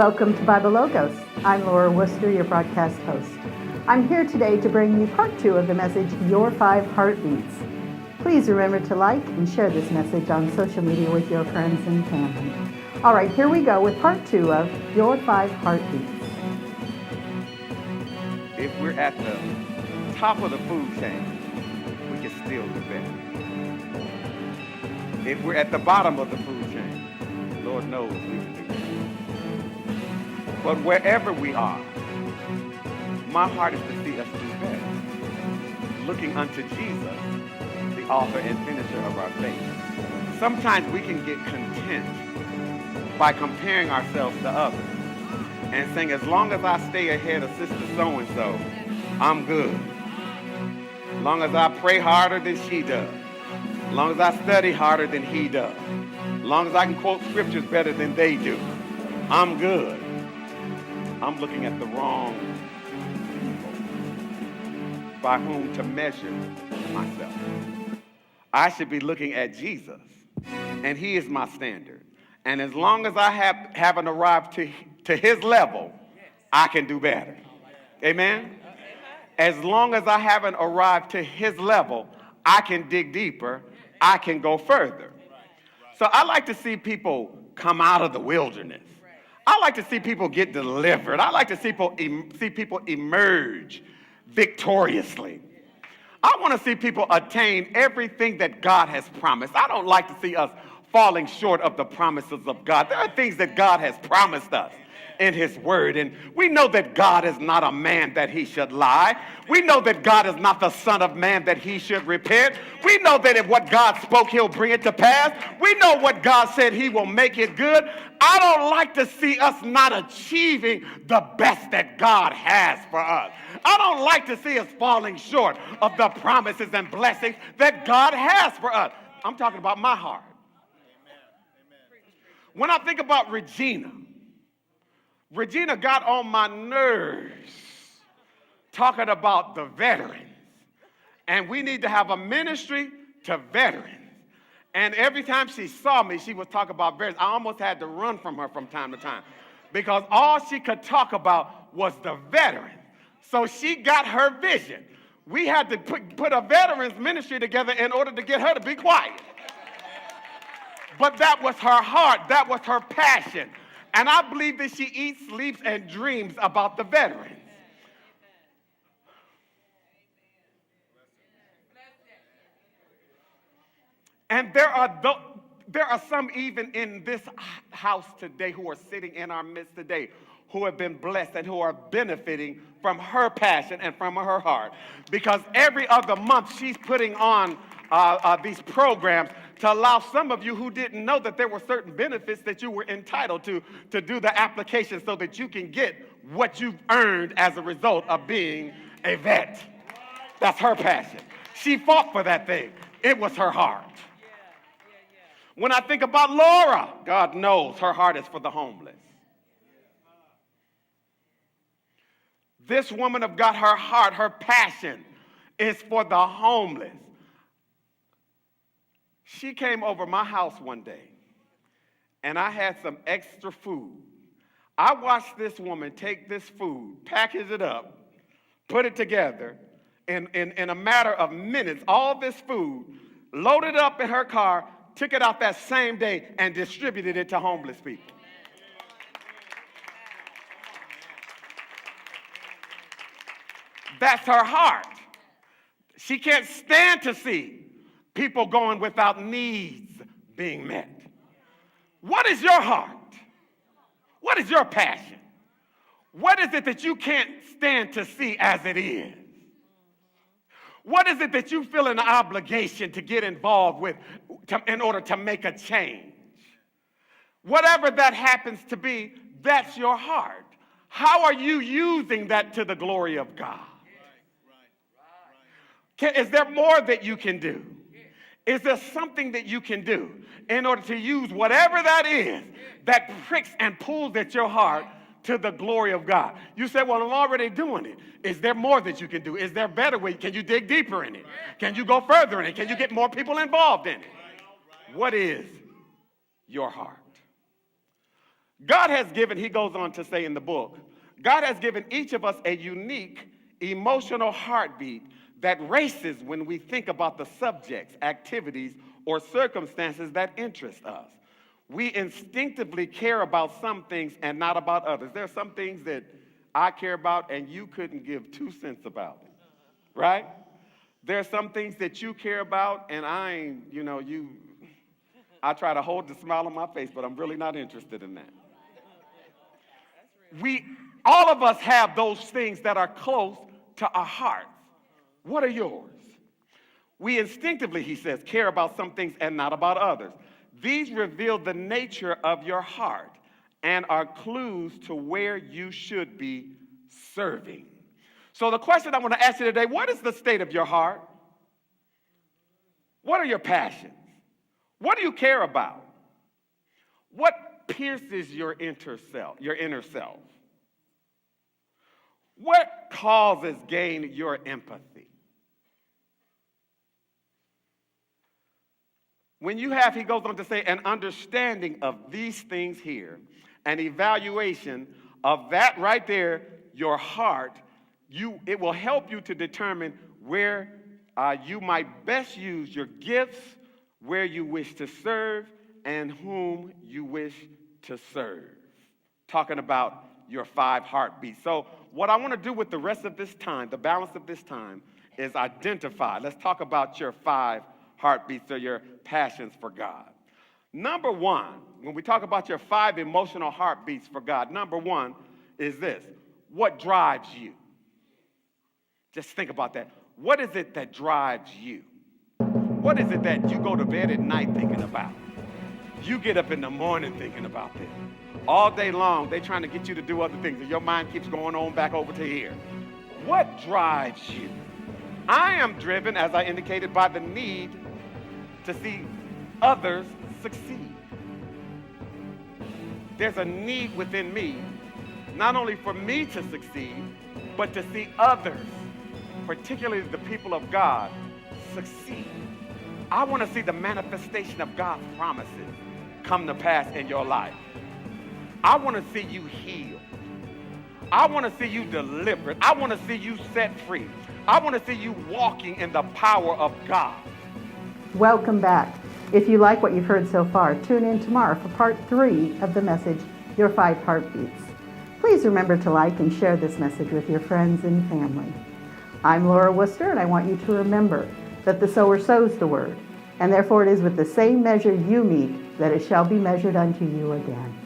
Welcome to Bible Logos. I'm Laura Worcester, your broadcast host. I'm here today to bring you part 2 of the message, Your 5 Heartbeats. Please remember to like and share this message on social media with your friends and family. All right, here we go with part 2 of Your 5 Heartbeats. If we're at the top of the food chain, we can still do better. If we're at the bottom of the food chain, Lord knows we can do better. But wherever we are, my heart is to see us do better. Looking unto Jesus, the author and finisher of our faith. Sometimes we can get content by comparing ourselves to others and saying, as long as I stay ahead of sister so-and-so, I'm good. As long as I pray harder than she does. As long as I study harder than he does. As long as I can quote scriptures better than they do, I'm good. I'm looking at the wrong people by whom to measure myself. I should be looking at Jesus, and he is my standard. And as long as I haven't arrived to his level, I can do better. Amen? As long as I haven't arrived to his level, I can dig deeper. I can go further. So I like to see people come out of the wilderness. I like to see people get delivered. I like to see people emerge victoriously. I want to see people attain everything that God has promised. I don't like to see us falling short of the promises of God. There are things that God has promised us in his word, and we know that God is not a man that he should lie. We know that God is not the son of man that he should repent. We know that if what God spoke, he'll bring it to pass. We know what God said, he will make it good. I don't like to see us not achieving the best that God has for us. I don't like to see us falling short of the promises and blessings that God has for us. I'm talking about my heart. When I think about Regina got on my nerves talking about the veterans. And we need to have a ministry to veterans. And every time she saw me, she was talking about veterans. I almost had to run from her from time to time because all she could talk about was the veterans. So she got her vision. We had to put a veterans ministry together in order to get her to be quiet. But that was her heart. That was her passion. And I believe that she eats, sleeps, and dreams about the veterans. And there are some even in this house today who are sitting in our midst today who have been blessed and who are benefiting from her passion and from her heart. Because every other month she's putting on these programs to allow some of you who didn't know that there were certain benefits that you were entitled to do the application so that you can get what you've earned as a result of being a vet. That's her passion. She fought for that thing. It was her heart. When I think about Laura, God knows her heart is for the homeless. This woman of God, her heart, her passion is for the homeless. She came over my house one day, and I had some extra food. I watched this woman take this food, package it up, put it together, in a matter of minutes, all this food, loaded it up in her car, took it out that same day, and distributed it to homeless people. That's her heart. She can't stand to see people going without needs being met. What is your heart? What is your passion? What is it that you can't stand to see as it is? What is it that you feel an obligation to get involved with in order to make a change? Whatever that happens to be, that's your heart. How are you using that to the glory of God? Is there more that you can do? Is there something that you can do in order to use whatever that is that pricks and pulls at your heart to the glory of God? You say, well, I'm already doing it. Is there more that you can do? Is there a better way? Can you dig deeper in it? Can you go further in it? Can you get more people involved in it? What is your heart? God has given, he goes on to say in the book, God has given each of us a unique emotional heartbeat that races when we think about the subjects, activities, or circumstances that interest us. We instinctively care about some things and not about others. There are some things that I care about and you couldn't give 2 cents about it, right? There are some things that you care about and I ain't, I try to hold the smile on my face, but I'm really not interested in that. All of us have those things that are close to our hearts. What are yours? We instinctively, he says, care about some things and not about others. These reveal the nature of your heart and are clues to where you should be serving. So the question I want to ask you today, what is the state of your heart? What are your passions? What do you care about? What pierces your inner self? What causes gain your empathy? When you have, he goes on to say, an understanding of these things here, an evaluation of that right there, your heart, it will help you to determine where you might best use your gifts, where you wish to serve, and whom you wish to serve. Talking about your 5 heartbeats. So what I want to do with the rest of this time, the balance of this time, is identify. Let's talk about your 5 heartbeats or your passions for God. Number 1, when we talk about your 5 emotional heartbeats for God, number 1 is this: what drives you? Just think about that. What is it that drives you? What is it that you go to bed at night thinking about? You get up in the morning thinking about this. All day long, they're trying to get you to do other things, and your mind keeps going on back over to here. What drives you? I am driven, as I indicated, by the need to see others succeed. There's a need within me, not only for me to succeed, but to see others, particularly the people of God, succeed. I want to see the manifestation of God's promises come to pass in your life. I want to see you healed. I want to see you delivered. I want to see you set free. I want to see you walking in the power of God. Welcome back. If you like what you've heard so far, tune in tomorrow for part 3 of the message, Your 5 Heartbeats. Please remember to like and share this message with your friends and family. I'm Laura Worcester, and I want you to remember that the sower sows the word, and therefore it is with the same measure you meet that it shall be measured unto you again.